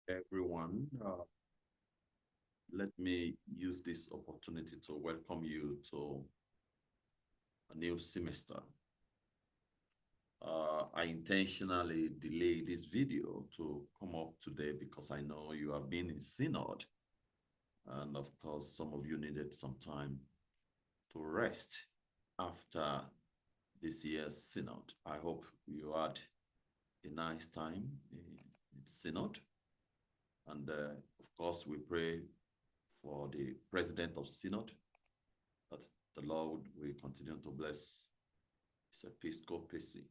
everyone. Let me use this opportunity to welcome you to a new semester. I intentionally delayed this video to come up today because I know you have been in synod, and of course, some of you needed some time to rest after this year's synod. I hope you had a nice time in synod. And of course, we pray for the president of synod, that the Lord will continue to bless his episcopacy.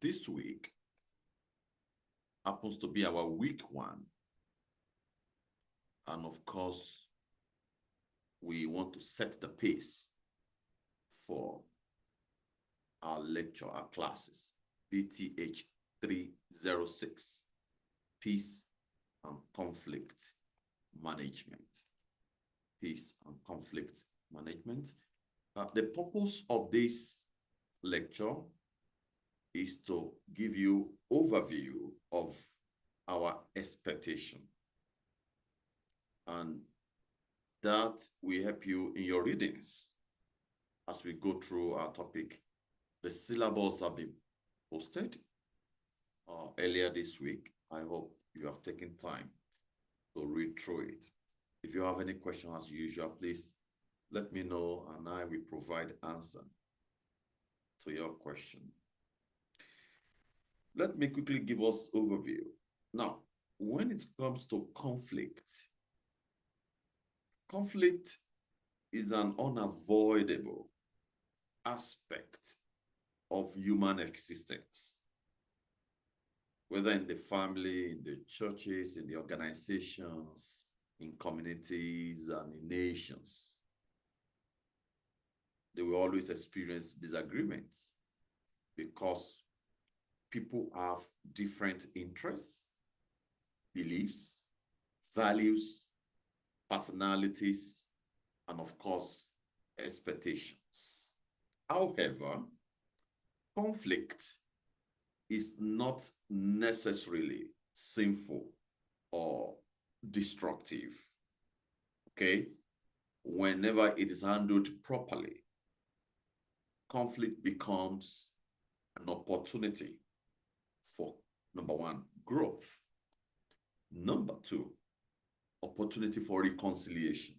This week happens to be our week 1. And of course, we want to set the pace for our lecture, our classes, BTH 306, Peace and Conflict Management. Peace and Conflict Management. The purpose of this lecture is to give you overview of our expectation, and that will help you in your readings as we go through our topic. The syllables have been posted earlier this week. I hope you have taken time to read through it. If you have any question, as usual, please let me know and I will provide answer to your question. Let me quickly give us overview. Now, when it comes to conflict is an unavoidable aspect of human existence, whether in the family, in the churches, in the organizations, in communities, and in nations. They will always experience disagreements because people have different interests, beliefs, values, personalities, and of course, expectations. However, conflict is not necessarily sinful or destructive, okay? Whenever it is handled properly, conflict becomes an opportunity for, number 1, growth. Number 2, opportunity for reconciliation.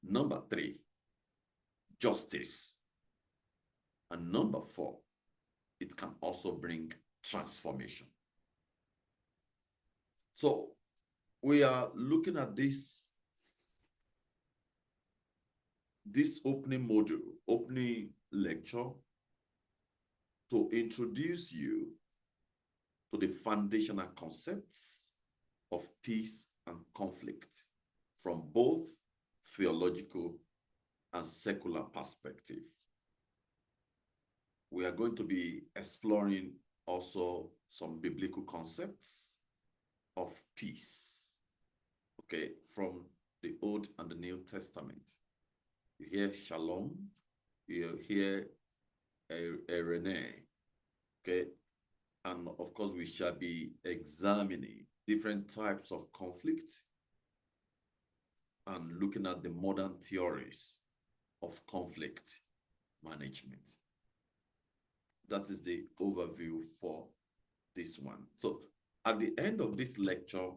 Number 3, justice. And number 4, it can also bring transformation. So we are looking at this opening module, opening lecture, to introduce you to the foundational concepts of peace and conflict from both theological and secular perspective. We are going to be exploring also some biblical concepts of peace, okay, from the Old and the New Testament. You hear shalom, you hear eirene, okay? And of course, we shall be examining different types of conflict and looking at the modern theories of conflict management. That is the overview for this one. So at the end of this lecture,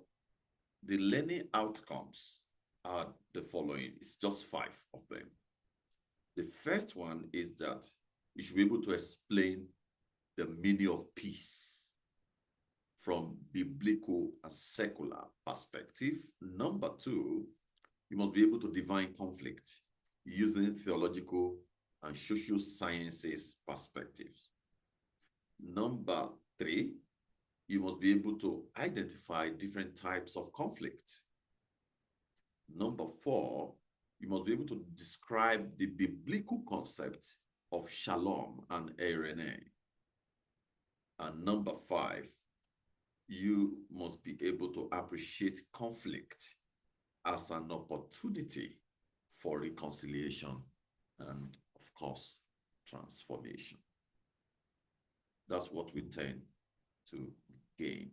the learning outcomes are the following. It's just 5 of them. The first one is that you should be able to explain the meaning of peace from biblical and secular perspective. Number 2, you must be able to define conflict using theological and social sciences perspectives. Number 3, you must be able to identify different types of conflict. Number 4, you must be able to describe the biblical concept of shalom and eirene. And number 5, you must be able to appreciate conflict as an opportunity for reconciliation and, of course, transformation. That's what we tend to gain.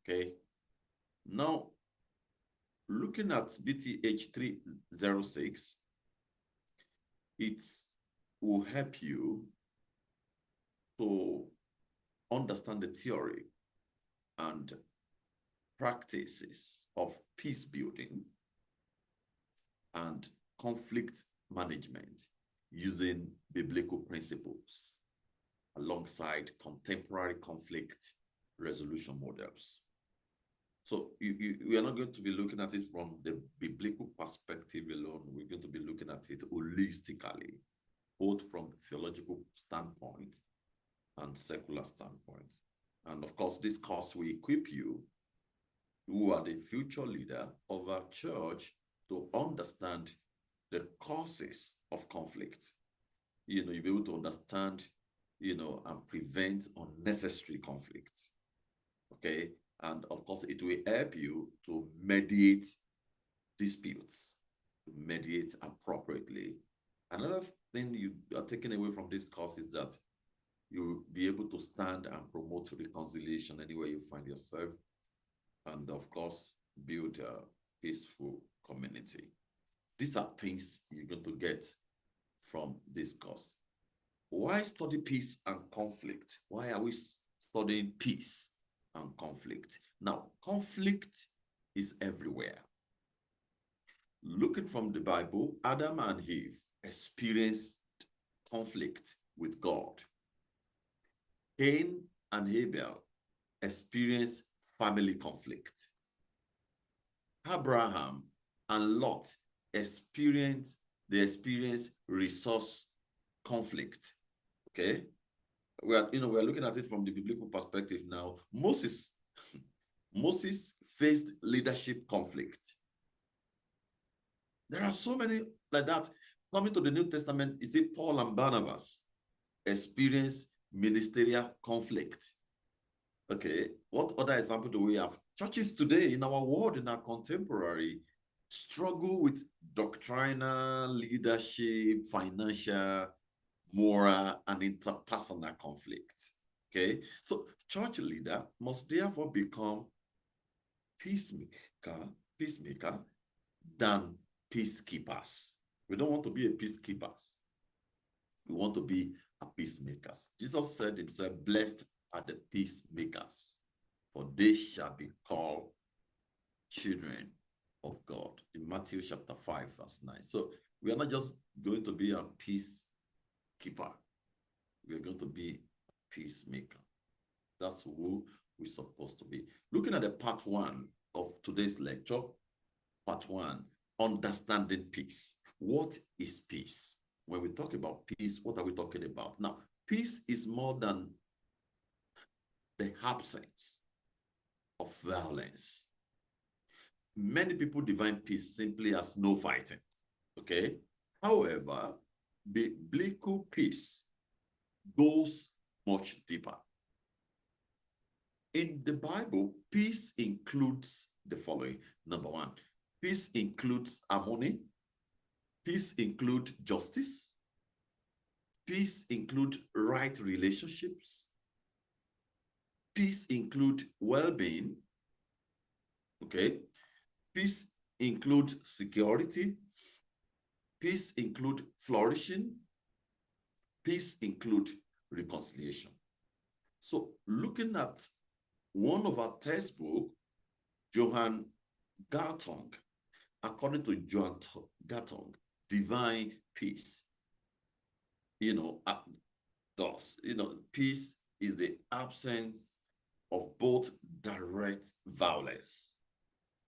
Okay. Now, looking at BTH 306, it will help you to understand the theory and practices of peace building and conflict management using biblical principles alongside contemporary conflict resolution models. So we are not going to be looking at it from the biblical perspective alone. We're going to be looking at it holistically, both from theological standpoint and secular standpoint. And of course, this course will equip you, who are the future leader of our church, to understand the causes of conflict. You'll be able to understand, and prevent unnecessary conflict. Okay. And of course, it will help you to mediate disputes, to mediate appropriately. Another thing you are taking away from this course is that you'll be able to stand and promote reconciliation anywhere you find yourself. And of course, build a peaceful community. These are things you're going to get from this course. Why study peace and conflict? Why are we studying peace and conflict? Now, conflict is everywhere. Looking from the Bible, Adam and Eve experienced conflict with God. Cain and Abel experienced family conflict. Abraham and Lot experienced resource conflict. Okay, we are looking at it from the biblical perspective now. Moses faced leadership conflict. There are so many like that. Coming to the New Testament, you see Paul and Barnabas experienced ministerial conflict. Okay, what other example do we have? Churches today in our world, in our contemporary, struggle with doctrinal, leadership, financial, moral, and interpersonal conflict. Okay, so church leader must therefore become peacemaker than peacekeepers. We don't want to be a peacekeepers. We want to be a peacemakers. Jesus said himself, blessed are the peacemakers, for they shall be called children of God, in Matthew chapter 5, verse 9. So we are not just going to be a peacekeeper. We are going to be a peacemaker. That's who we're supposed to be. Looking at the part 1 of today's lecture, part 1, understanding peace. What is peace? When we talk about peace, what are we talking about? Now, peace is more than the absence of violence. Many people define peace simply as no fighting. Okay? However, biblical peace goes much deeper. In the Bible, peace includes the following. Number 1, peace includes harmony. Peace includes justice. Peace includes right relationships. Peace includes well-being. Okay? Peace includes security. Peace includes flourishing. Peace includes reconciliation. So looking at one of our textbooks, Johan Galtung, according to Johan Galtung, divine peace, peace is the absence of both direct violence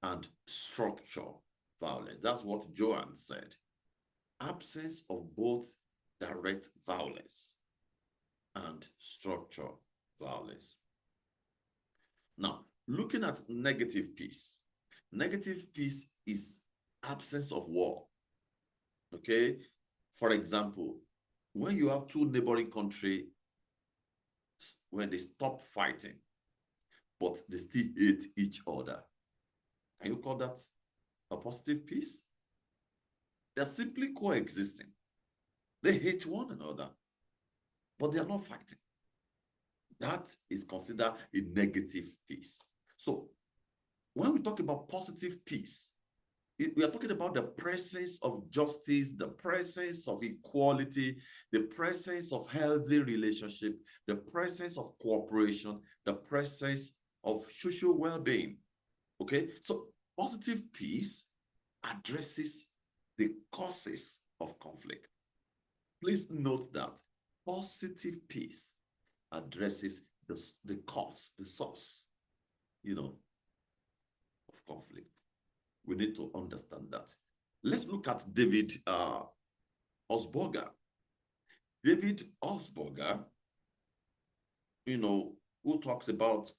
and structural violence. That's what Johan said. Absence of both direct violence and structural violence. Now, looking at negative peace. Negative peace is absence of war. Okay? For example, when you have two neighboring countries, when they stop fighting, but they still hate each other, can you call that a positive peace? They're simply coexisting. They hate one another, but they are not fighting. That is considered a negative peace. So when we talk about positive peace, we are talking about the presence of justice, the presence of equality, the presence of healthy relationship, the presence of cooperation, the presence of social well-being. Okay, so positive peace addresses the causes of conflict. Please note that positive peace addresses the cause, the source, of conflict. We need to understand that. Let's look at David Osberger. David Osberger, who talks about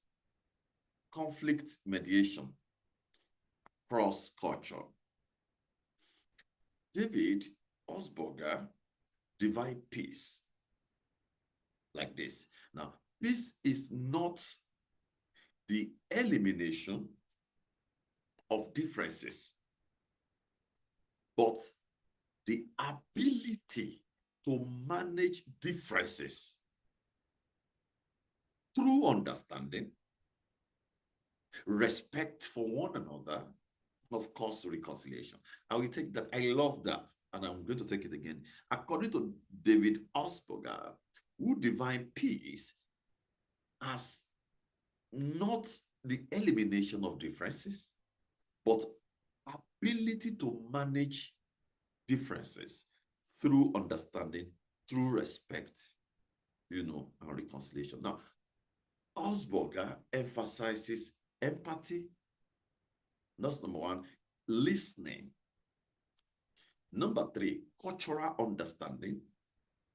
conflict mediation across culture. David Osberger defines peace like this. Now, peace is not the elimination of differences, but the ability to manage differences through understanding, respect for one another, of course, reconciliation. I will take that. I love that. And I'm going to take it again. According to David Osberger, who defines peace as not the elimination of differences, but ability to manage differences through understanding, through respect, and reconciliation. Now, Osberger emphasizes empathy. That's number one. Listening. Number three, cultural understanding.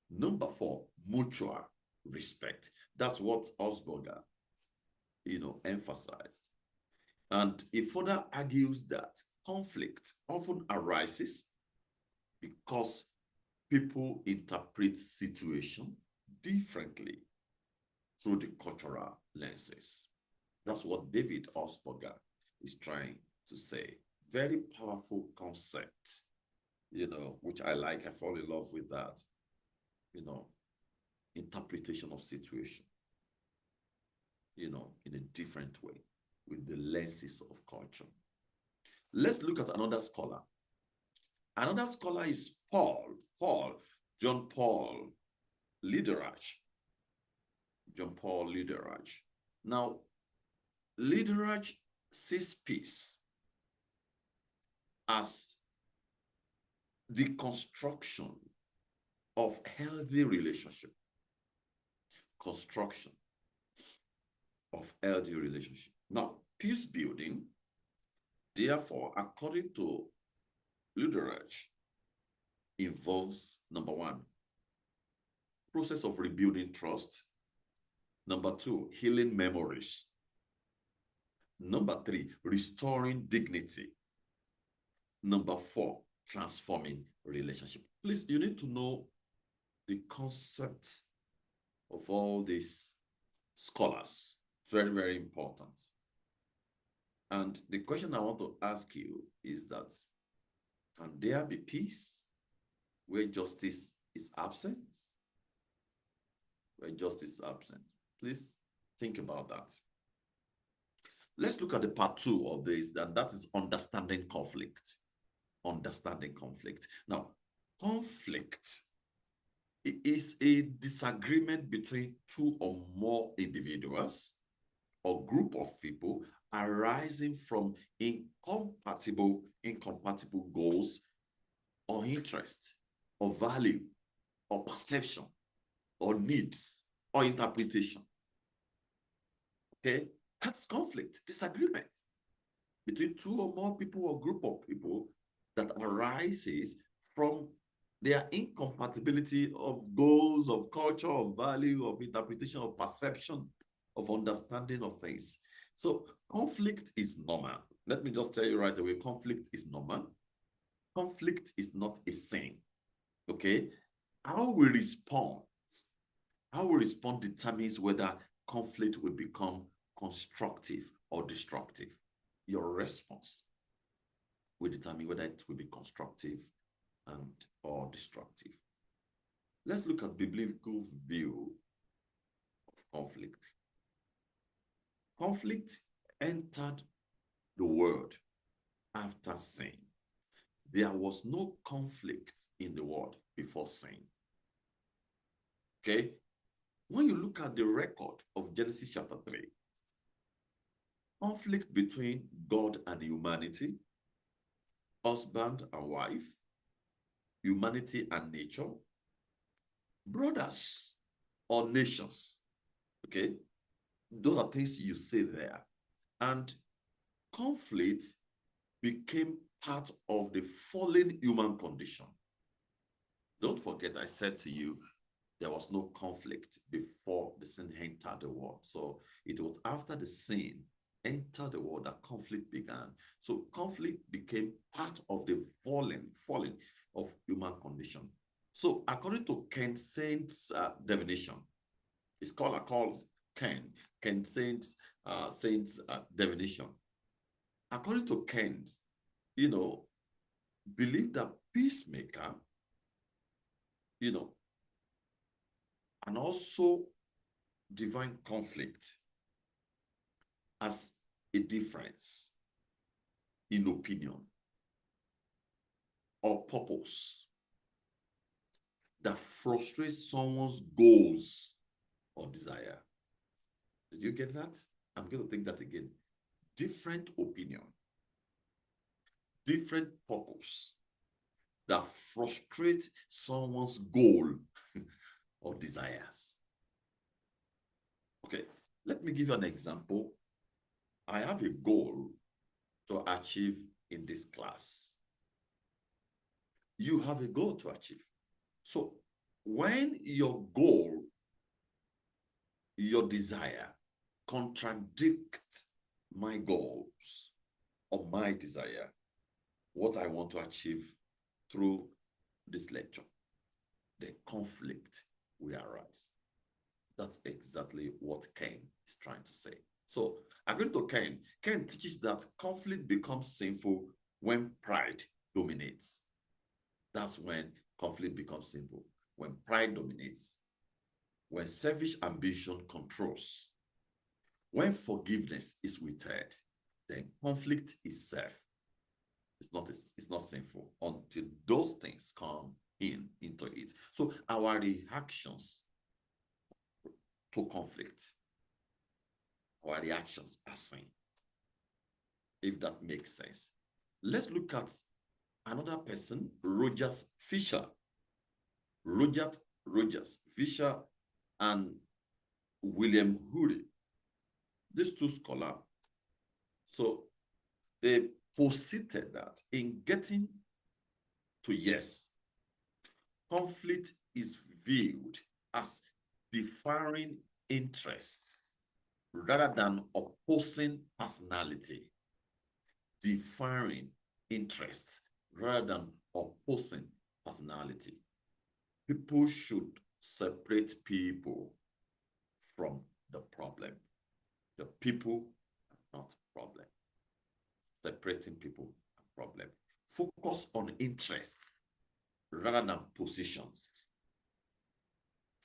Number four, mutual respect. That's what Osberger, emphasized. And he further argues that conflict often arises because people interpret situation differently through the cultural lenses. That's what David Osberger is trying to say. Very powerful concept, which I like. I fall in love with that, interpretation of situation, in a different way with the lenses of culture. Let's look at another scholar. Another scholar is John Paul Lederach. John Paul Lederach. Now, Lederach sees peace as the construction of healthy relationship. Construction of healthy relationship. Now, peace building, therefore, according to Lederach, involves, number one, process of rebuilding trust. Number two, healing memories. Number three, restoring dignity. Number four, transforming relationship. Please, you need to know the concept of all these scholars. Very, very important. And the question I want to ask you is that, can there be peace where justice is absent? Where justice is absent. Please think about that. Let's look at the part two of this, and that is understanding conflict. Understanding conflict. Now, conflict is a disagreement between two or more individuals or group of people arising from incompatible goals or interest or value or perception or needs or interpretation. Okay, that's conflict, disagreement between two or more people or group of people that arises from their incompatibility of goals, of culture, of value, of interpretation, of perception, of understanding of things. So conflict is normal. Let me just tell you right away, conflict is normal. Conflict is not a sin, okay? How we respond determines whether conflict will become constructive or destructive. Your response will determine whether it will be constructive or destructive. Let's look at biblical view of conflict. Conflict entered the world after sin. There was no conflict in the world before sin. Okay? When you look at the record of Genesis chapter 3, conflict between God and humanity, husband and wife, humanity and nature, brothers or nations. Okay? Those are things you see there. And conflict became part of the fallen human condition. Don't forget, I said to you, there was no conflict before the sin entered the world. So it was after the sin entered the world that conflict began. So conflict became part of the falling of human condition. So according to Ken Saint's definition, it's called Ken Saint's definition. According to Ken, believe that peacemaker, and also divine conflict as a difference in opinion or purpose that frustrates someone's goals or desire. Did you get that? I'm going to take that again. Different opinion, different purpose that frustrates someone's goal or desires. Okay, let me give you an example. I have a goal to achieve in this class. You have a goal to achieve. So when your goal, your desire contradict my goals or my desire, what I want to achieve through this lecture, the conflict will arise. That's exactly what Cain is trying to say. So according to Cain teaches that conflict becomes sinful when pride dominates. That's when conflict becomes sinful, when pride dominates, when selfish ambition controls, when forgiveness is withheld, then conflict itself it's not sinful until those things come into it. So our reactions to conflict, our reactions are sin, if that makes sense. Let's look at another person, Fisher and William Ury. These two scholars, so they posited that in getting to yes, conflict is viewed as differing interests rather than opposing personality. Differing interests rather than opposing personality. People should separate people from the problem. The people are not problem. Separating people are problem. Focus on interests rather than positions.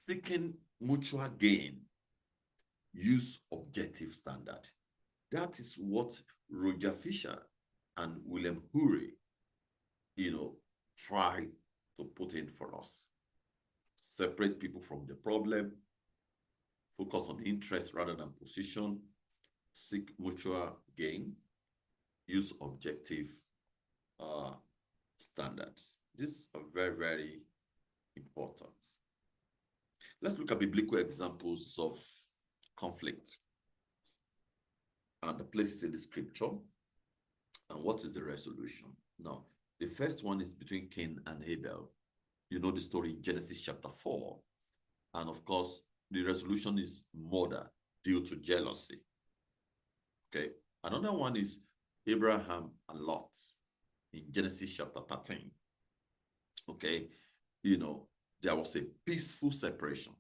Seeking mutual gain. Use objective standard. That is what Fisher and William Ury, try to put in for us. Separate people from the problem. Focus on interest rather than position. Seek mutual gain. Use objective standards. These are very, very important. Let's look at biblical examples of conflict and the places in the scripture and what is the resolution. Now, the first one is between Cain and Abel. You know the story, Genesis chapter 4. And of course, the resolution is murder due to jealousy. Okay. Another one is Abraham and Lot in Genesis chapter 13. Okay. There was a peaceful separation.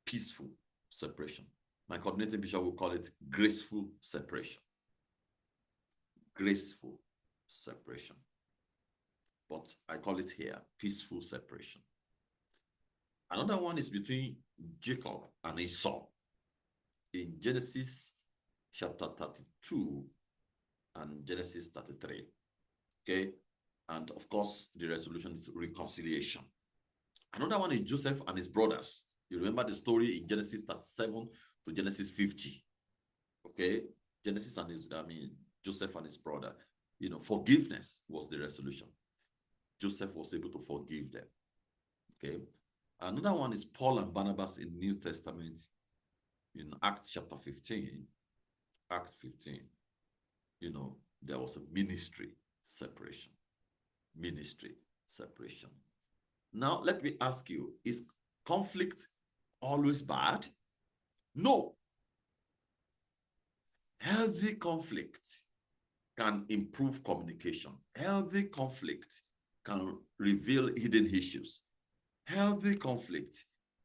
Peaceful separation. My coordinating bishop will call it graceful separation. Graceful separation. But I call it here peaceful separation. Another one is between Jacob and Esau in Genesis chapter 32 and Genesis 33. Okay. And of course, the resolution is reconciliation. Another one is Joseph and his brothers. You remember the story in Genesis 37 to Genesis 50. Okay. Genesis and Joseph and his brother. Forgiveness was the resolution. Joseph was able to forgive them. Okay. Another one is Paul and Barnabas in New Testament in Acts chapter 15. Acts 15. There was a ministry separation. Ministry separation. Now, let me ask you, is conflict always bad? No. Healthy conflict can improve communication. Healthy conflict can reveal hidden issues. Healthy conflict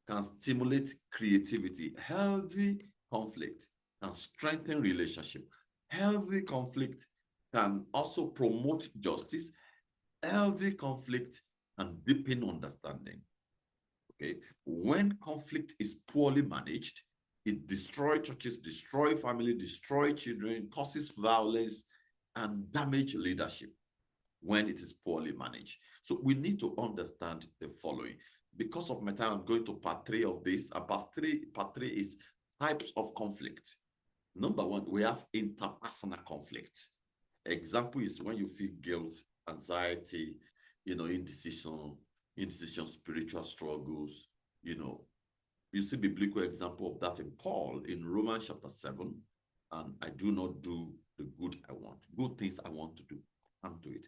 can stimulate creativity. Healthy conflict can strengthen relationship. Healthy conflict can also promote justice. Healthy conflict can deepen understanding. Okay, when conflict is poorly managed, it destroys churches, destroys family, destroys children, causes violence, and damage leadership when it is poorly managed. So we need to understand the following. Because of my time, I'm going to part 3 of this. And part three is types of conflict. Number 1, we have interpersonal conflict. Example is when you feel guilt, anxiety, indecision, spiritual struggles. You see biblical example of that in Paul in Romans chapter 7. And I do not do the good I want. Good things I want to do, I can't do it.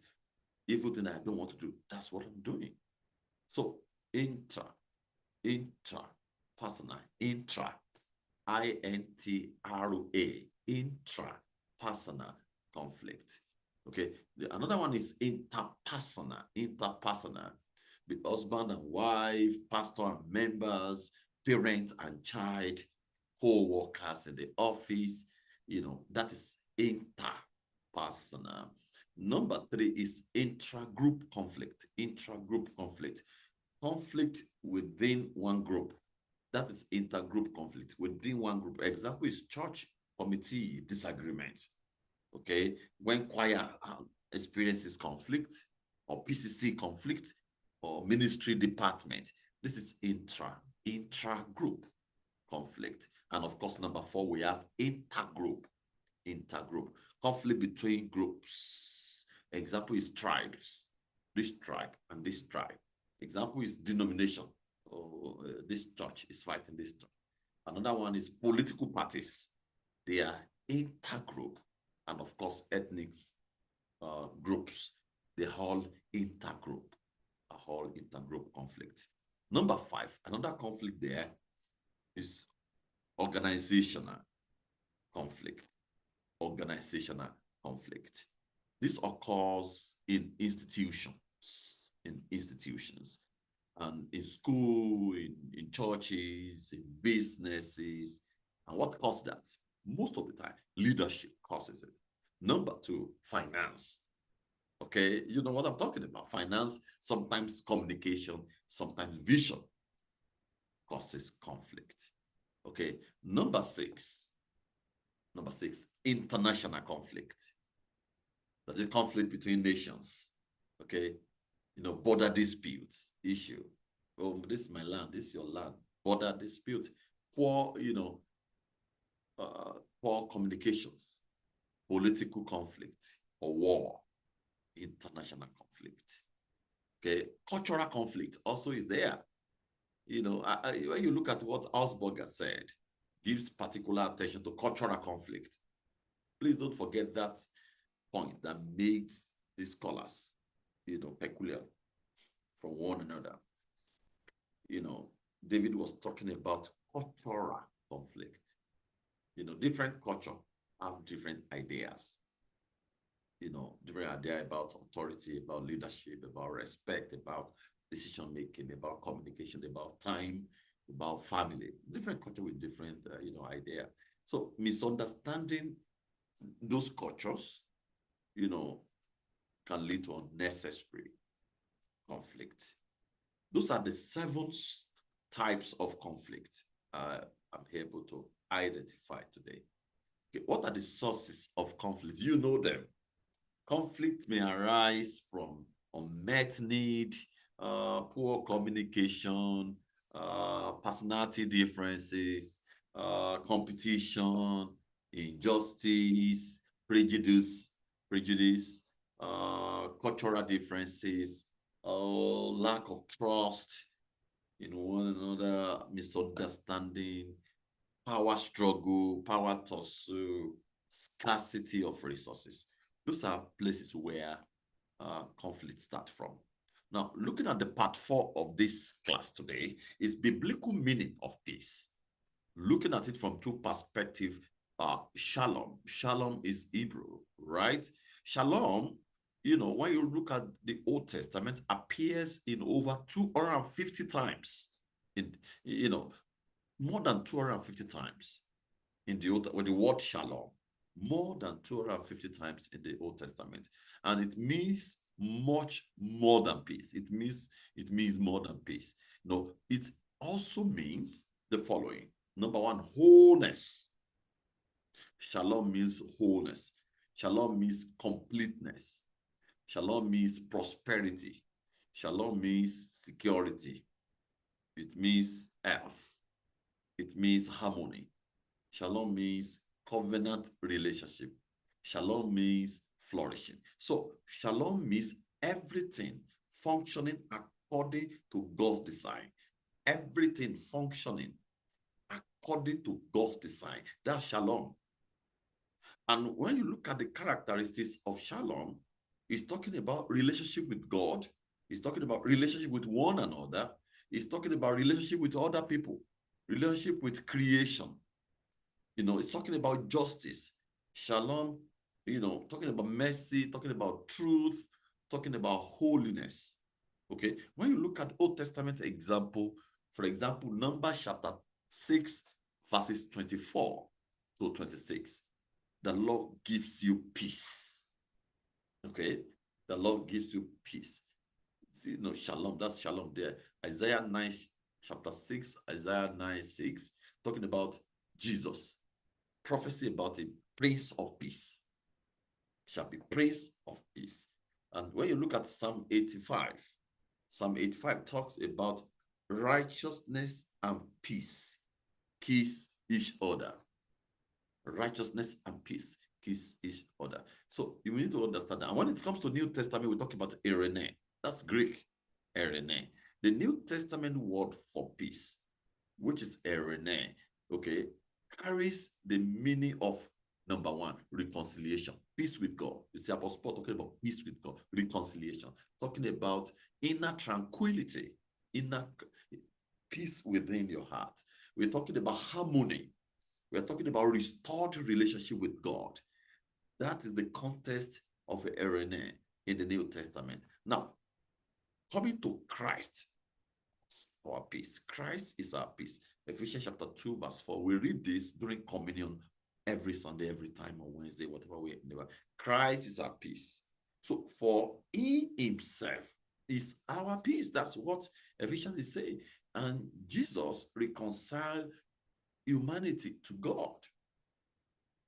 Evil thing I don't want to do, that's what I'm doing. So intrapersonal, intra, I-N-T-R-A, intrapersonal conflict. Okay, another one is interpersonal. The husband and wife, pastor and members, parent and child, co-workers in the office, that is interpersonal. Number 3 is intragroup conflict. Conflict within one group. That is intergroup conflict within one group. Example is church committee disagreement. Okay, when choir experiences conflict, or PCC conflict, or ministry department. This is intragroup conflict. And of course, number 4, we have intergroup conflict between groups. Example is tribes, this tribe and this tribe. Example is denomination. This church is fighting this church. Another one is political parties. They are intergroup. And of course, ethnic groups. They all intergroup. A whole intergroup conflict. Number 5, another conflict there is organizational conflict. This occurs in institutions, and in school, in churches, in businesses. And what causes that? Most of the time, leadership causes it. Number 2, finance. Okay, you know what I'm talking about. Finance, sometimes communication, sometimes vision causes conflict. Okay, number 6, international conflict. That's a conflict between nations. Okay, border disputes issue. Oh, this is my land, this is your land. Border dispute, poor communications, political conflict, or war. International conflict. Okay, cultural conflict also is there. When you look at what Osberger said, gives particular attention to cultural conflict. Please don't forget that point that makes these scholars, peculiar from one another. David was talking about cultural conflict. Different culture have different ideas. Different idea about authority, about leadership, about respect, about decision-making, about communication, about time, about family. Different culture with different, idea. So misunderstanding those cultures, can lead to unnecessary conflict. Those are the 7 types of conflict I'm able to identify today. Okay, what are the sources of conflict? You know them. Conflict may arise from unmet need, poor communication, personality differences, competition, injustice, prejudice, cultural differences, lack of trust in one another, misunderstanding, power struggle, power tussle, scarcity of resources. Those are places where conflict starts from. Now, looking at the part 4 of this class today is biblical meaning of peace. Looking at it from two perspectives, shalom. Shalom is Hebrew, right? Shalom, you know, when you look at the Old Testament, appears in over 250 times. You know, more than 250 times in the Old, with the word shalom, more than 250 times in the Old Testament, and it means much more than peace. It means more than peace. No, it also means the following. Number one, wholeness. Shalom means wholeness. Shalom means completeness. Shalom means prosperity. Shalom means security. It means health. It means harmony. Shalom means covenant relationship. Shalom means flourishing. So shalom means everything functioning according to God's design. Everything functioning according to God's design. That's shalom. And when you look at the characteristics of shalom, it's talking about relationship with God. It's talking about relationship with one another. It's talking about relationship with other people, relationship with creation. You know, it's talking about justice. Shalom, you know, talking about mercy, talking about truth, talking about holiness. Okay, when you look at Old Testament example, for example, Numbers chapter 6, verses 24 to 26, the Lord gives you peace. Okay, the Lord gives you peace. See, no, shalom, that's shalom there. Isaiah 9, chapter 6, Isaiah 9, 6, talking about Jesus. Prophecy about a prince of peace. Shall be prince of peace. And when you look at Psalm 85 talks about righteousness and peace kiss each other. Righteousness and peace kiss each other. So you need to understand that. And when it comes to New Testament, we talk about eirene. That's Greek, eirene. The New Testament word for peace, which is eirene, okay, carries the meaning of number one, reconciliation, peace with God. You see, Apostle Paul talking about peace with God, reconciliation, talking about inner tranquility, inner peace within your heart. We're talking about harmony. We're talking about restored relationship with God. That is the context of eirene in the New Testament. Now, coming to Christ, our peace. Christ is our peace. Ephesians chapter 2, verse 4. We read this during communion every Sunday, every time on Wednesday, whatever we never. Christ is our peace. So for he himself is our peace. That's what Ephesians is saying. And Jesus reconciled humanity to God.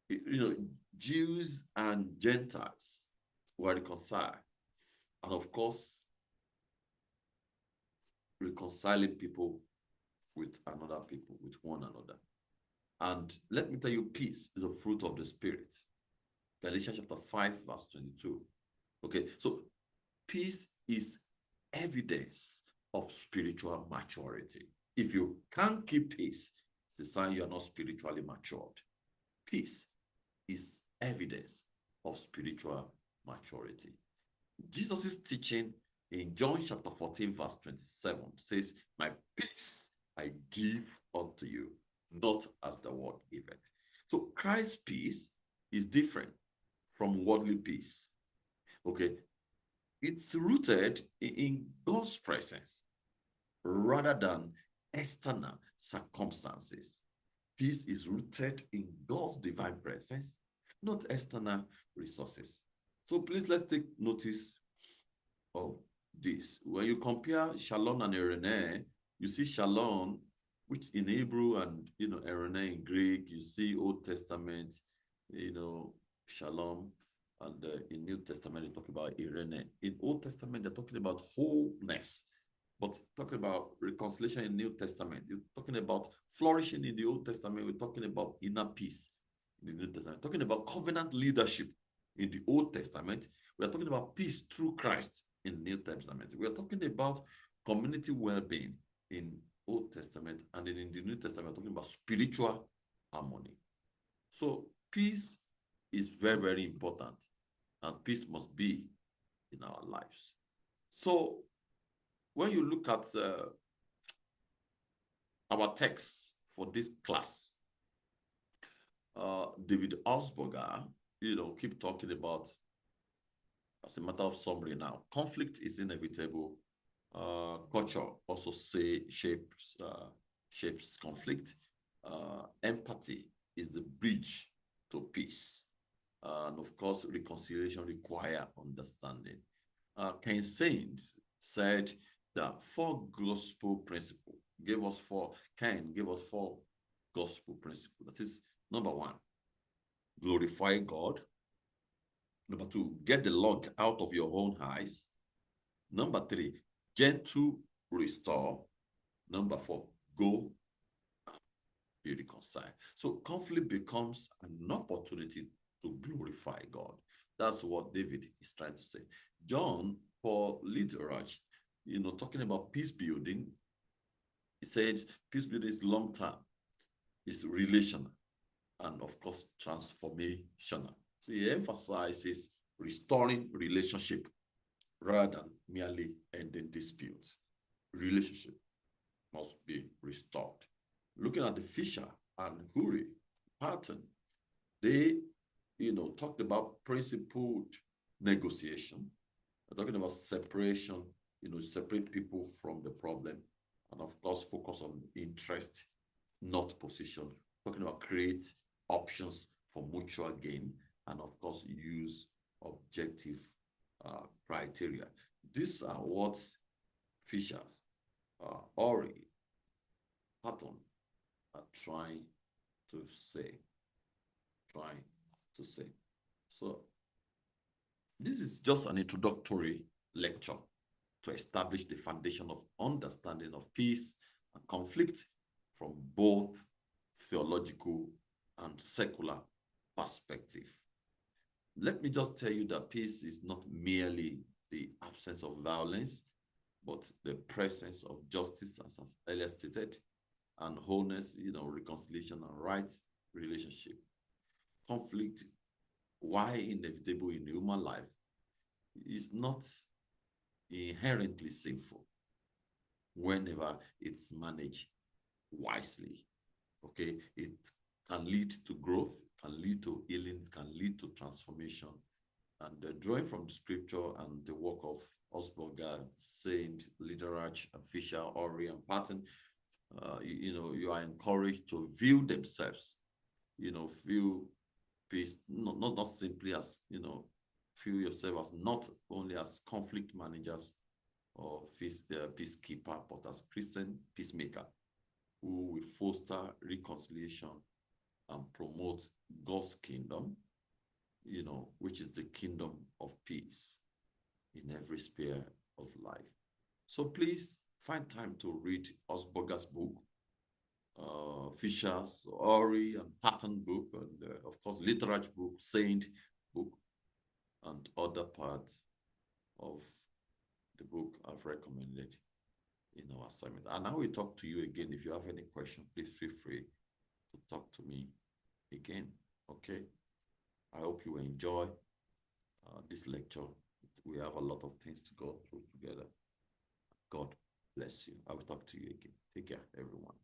You know, Jews and Gentiles were reconciled. And of course, reconciling people with another people, with one another. And let me tell you, peace is a fruit of the Spirit. Galatians chapter 5, verse 22. Okay, so peace is evidence of spiritual maturity. If you can't keep peace, it's a sign you are not spiritually matured. Peace is evidence of spiritual maturity. Jesus' teaching in John chapter 14, verse 27 says, my peace I give unto you, not as the world giveth. So Christ's peace is different from worldly peace. Okay, it's rooted in God's presence rather than external circumstances. Peace is rooted in God's divine presence, not external resources. So please, let's take notice of this. When you compare shalom and eirene, You see shalom, which in Hebrew and, erene in Greek, you see Old Testament, shalom, and in New Testament, they talk about irene. In Old Testament, they're talking about wholeness, but talking about reconciliation in New Testament. You're talking about flourishing in the Old Testament. We're talking about inner peace in the New Testament. Talking about covenant leadership in the Old Testament. We're talking about peace through Christ in the New Testament. We're talking about community well-being in Old Testament, and then in the New Testament, we're talking about spiritual harmony. So peace is very, very important, and peace must be in our lives. So when you look at our text for this class, David Osberger, keep talking about, as a matter of summary now, conflict is inevitable. Culture also shapes conflict. Empathy is the bridge to peace. And of course, reconciliation requires understanding. Cain said that Cain gave us four gospel principles. That is, number one, glorify God. Number two, get the log out of your own eyes. Number three, gentle restore. Number 4, go be reconciled. So conflict becomes an opportunity to glorify God. That's what David is trying to say. John Paul Lederach, talking about peace building, he said peace building is long-term, it's relational, and of course, transformational. So he emphasizes restoring relationship rather than merely ending disputes. Relationship must be restored. Looking at the Fisher and Ury pattern, they, talked about principled negotiation. They're talking about separation, separate people from the problem, and of course, focus on interest, not position. Talking about create options for mutual gain, and of course, use objective criteria. These are what Fisher's Ury pattern are trying to say. So this is just an introductory lecture to establish the foundation of understanding of peace and conflict from both theological and secular perspective. Let me just tell you that peace is not merely the absence of violence, but the presence of justice, as I've earlier stated, and wholeness, reconciliation and right relationship. Conflict, why inevitable in human life, is not inherently sinful whenever it's managed wisely. Okay, it can lead to growth, can lead to healing, can lead to transformation. And drawing from the scripture and the work of Osberger, Saint, Lederach, and Fisher, Ury, and Patton, you are encouraged to view themselves, view peace, not simply as, view yourself as not only as conflict managers or peacekeeper, but as Christian peacemaker who will foster reconciliation and promote God's kingdom, which is the kingdom of peace in every sphere of life. So please find time to read Osberger's book, Fisher's, Ury, and Patton book, and of course, Lederach book, Saint book, and other parts of the book I've recommended in our assignment. And I will talk to you again. If you have any question, please feel free to talk to me again. Okay? I hope you enjoy this lecture. We have a lot of things to go through together. God bless you. I will talk to you again. Take care, everyone.